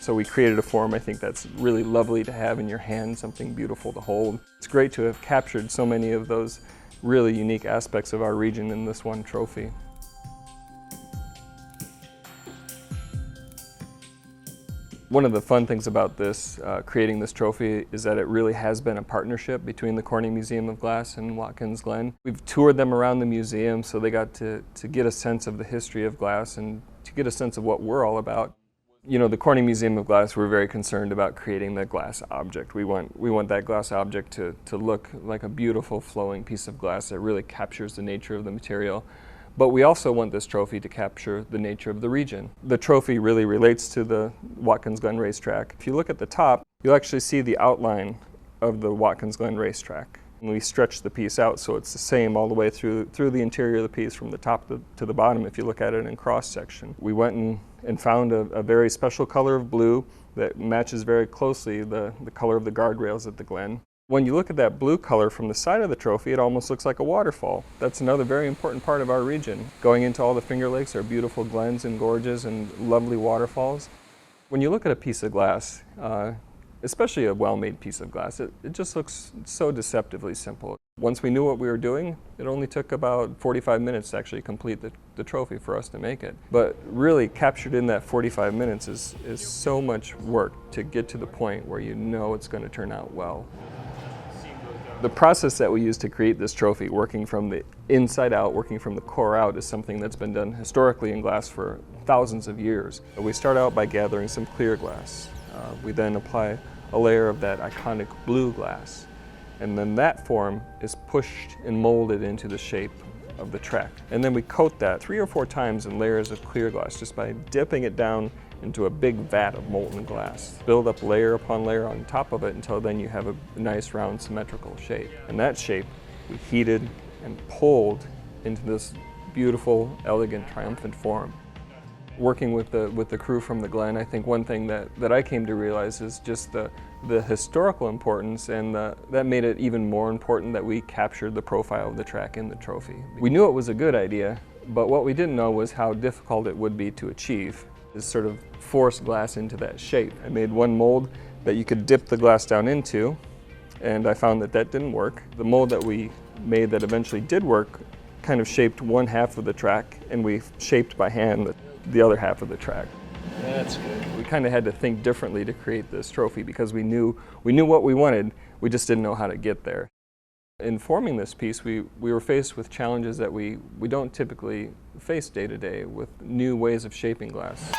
So we created a form I think that's really lovely to have in your hand, something beautiful to hold. It's great to have captured so many of those really unique aspects of our region in this one trophy. One of the fun things about this, creating this trophy, is that it really has been a partnership between the Corning Museum of Glass and Watkins Glen. We've toured them around the museum, so they got to get a sense of the history of glass and to get a sense of what we're all about. You know, the Corning Museum of Glass, we're very concerned about creating the glass object. We want that glass object to look like a beautiful flowing piece of glass that really captures the nature of the material. But we also want this trophy to capture the nature of the region. The trophy really relates to the Watkins Glen racetrack. If you look at the top, you'll actually see the outline of the Watkins Glen racetrack. And we stretch the piece out so it's the same all the way through the interior of the piece from the top to the bottom if you look at it in cross section. We went and found a very special color of blue that matches very closely the color of the guardrails at the Glen. When you look at that blue color from the side of the trophy, it almost looks like a waterfall. That's another very important part of our region. Going into all the Finger Lakes are beautiful glens and gorges and lovely waterfalls. When you look at a piece of glass, especially a well-made piece of glass, it just looks so deceptively simple. Once we knew what we were doing, it only took about 45 minutes to actually complete the trophy for us to make it. But really captured in that 45 minutes is so much work to get to the point where you know it's going to turn out well. The process that we use to create this trophy, working from the inside out, working from the core out, is something that's been done historically in glass for thousands of years. We start out by gathering some clear glass. We then apply a layer of that iconic blue glass, and then that form is pushed and molded into the shape of the track. And then we coat that 3 or 4 times in layers of clear glass just by dipping it down into a big vat of molten glass. Build up layer upon layer on top of it until then you have a nice round symmetrical shape. And that shape we heated and pulled into this beautiful, elegant, triumphant form. Working with the crew from the Glen, I think one thing that I came to realize is just the historical importance, and that made it even more important that we captured the profile of the track in the trophy. We knew it was a good idea, but what we didn't know was how difficult it would be to achieve, is sort of force glass into that shape. I made one mold that you could dip the glass down into, and I found that didn't work. The mold that we made that eventually did work kind of shaped one half of the track, and we shaped by hand the other half of the track. That's good. We kind of had to think differently to create this trophy because we knew what we wanted, we just didn't know how to get there. In forming this piece, we were faced with challenges that we don't typically face day to day, with new ways of shaping glass.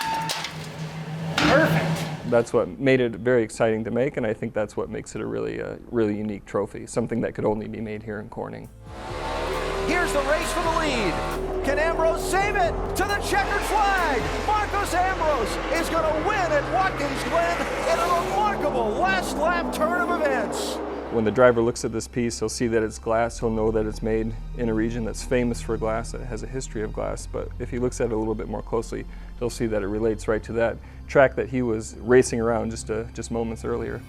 Perfect. That's what made it very exciting to make, and I think that's what makes it a really unique trophy, something that could only be made here in Corning. Here's the race for the lead. Can Ambrose save it to the checkered flag? Marcos Ambrose is going to win at Watkins Glen in a remarkable last lap turn of events. When the driver looks at this piece, he'll see that it's glass. He'll know that it's made in a region that's famous for glass, that has a history of glass. But if he looks at it a little bit more closely, he'll see that it relates right to that track that he was racing around just moments earlier.